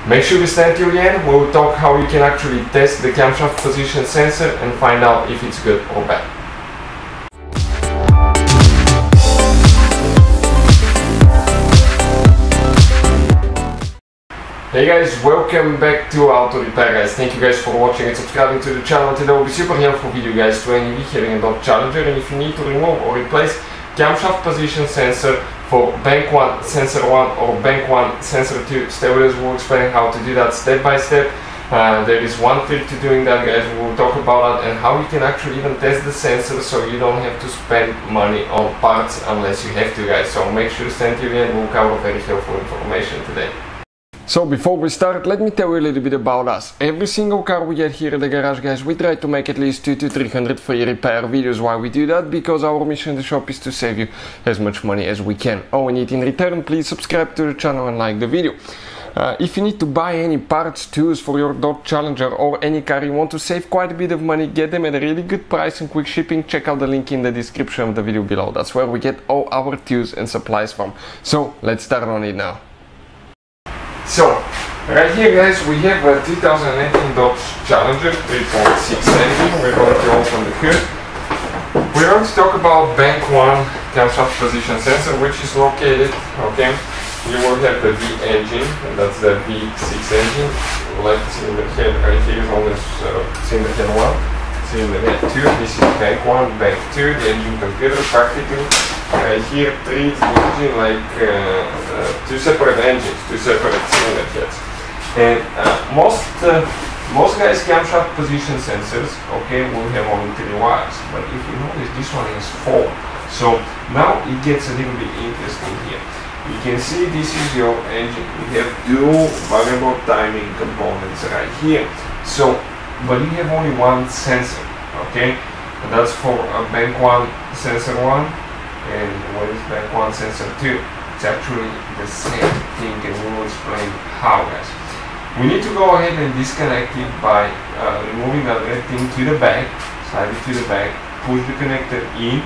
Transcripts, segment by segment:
Make sure you stay till the end. We'll talk how you can actually test the camshaft position sensor and find out if it's good or bad. Hey guys, welcome back to Auto Repair guys. Thank you guys for watching and subscribing to the channel. Today will be super helpful video guys to any having a Dodge Challenger, and if you need to remove or replace camshaft position sensor for bank 1 sensor 1 or bank 1 sensor 2, stay with us. We'll explain how to do that step by step. There is one trick to doing that guys. We'll talk about that and how you can actually even test the sensor so you don't have to spend money on parts unless you have to guys. So make sure to stay till the end. We'll cover very helpful information today. So before we start, let me tell you a little bit about us. Every single car we get here at the garage guys, we try to make at least 200 to 300 free repair videos. Why we do that? Because our mission in the shop is to save you as much money as we can. All we need in return, please subscribe to the channel and like the video. If you need to buy any parts, tools for your Dodge Challenger or any car you want to save quite a bit of money, get them at a really good price and quick shipping, check out the link in the description of the video below. That's where we get all our tools and supplies from. So let's start on it now. So, right here guys, we have a 2018 Dodge Challenger 3.6 engine. We're going to open the hood. We're going to talk about bank 1 camshaft position sensor, which is located, okay, you will have the V engine, and that's the V6 engine. Left cylinder head right here is always cylinder head 1, cylinder head 2, this is bank 1, bank 2, the engine computer practically. Here treats the engine like two separate engines, two separate cylinder heads. And most guys camshaft position sensors, okay, will have only 3 wires, but if you notice this one has 4. So now it gets a little bit interesting here. You can see this is your engine. You have dual variable timing components right here. So, but you have only one sensor, okay, and that's for a bank 1 sensor 1. And what is bank 1 sensor 2? It's actually the same thing, and we will explain how guys. We need to go ahead and disconnect it by removing that red thing to the back, slide it to the back, push the connector in,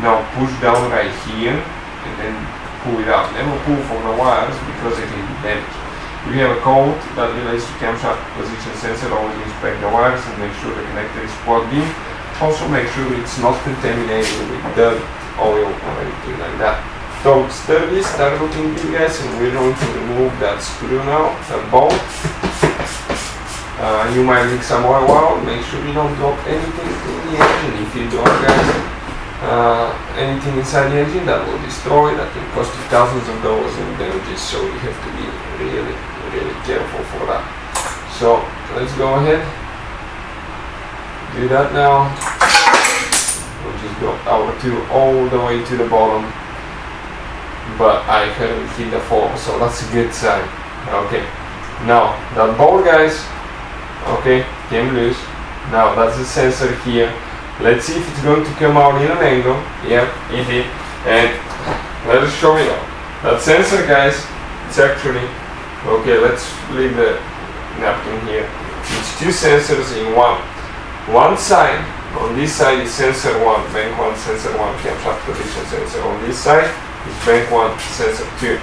now push down right here and then pull it out. Never pull from the wires because it can be damaged. If you have a code that relates to camshaft position sensor, always inspect the wires and make sure the connector is plugged in. Also make sure it's not contaminated with dirt, oil or anything like that. So sturdy, start looking good guys, and we're going to remove that screw now, that bolt. You might leak some oil out. Make sure you don't drop anything in the engine. If you don't guys, anything inside the engine, that will destroy. That can cost you thousands of dollars in damages, so you have to be really careful for that. So let's go ahead, do that now. We'll just go our 2 all the way to the bottom, but I haven't hit the 4, so that's a good sign. Okay, now that bolt guys, okay, came loose. Now that's the sensor here. Let's see if it's going to come out in an angle. Yeah, it did. And let us show you now. That sensor guys, it's actually, okay, let's leave the napkin here. It's 2 sensors in one. One side, on this side is sensor 1, bank 1 sensor 1 camshaft position sensor. On this side is bank 1 sensor 2.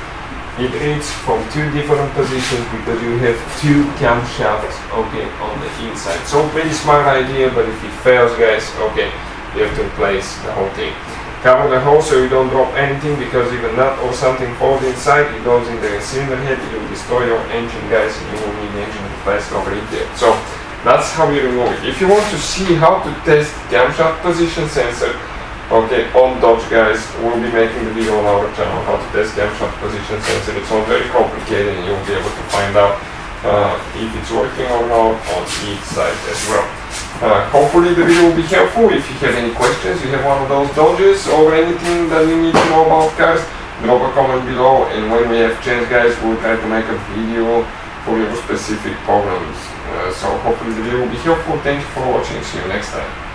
It reads from 2 different positions because you have 2 camshafts, okay, on the inside. So pretty smart idea, but if it fails guys, okay, you have to replace the whole thing. Cover the hole so you don't drop anything, because if a nut or something falls inside, it goes in the cylinder head, it will destroy your engine guys, and you will need the engine replaced over it there. So that's how you remove it. If you want to see how to test camshaft position sensor, okay, on Dodge guys, we'll be making the video on our channel how to test camshaft position sensor. It's not very complicated, and you'll be able to find out if it's working or not on each side as well. Hopefully the video will be helpful. If you have any questions, you have one of those Dodges or anything that you need to know about cars, drop a comment below, and when we have chance guys, we'll try to make a video for your specific problems. So hopefully the video will be helpful. Thank you for watching. See you next time.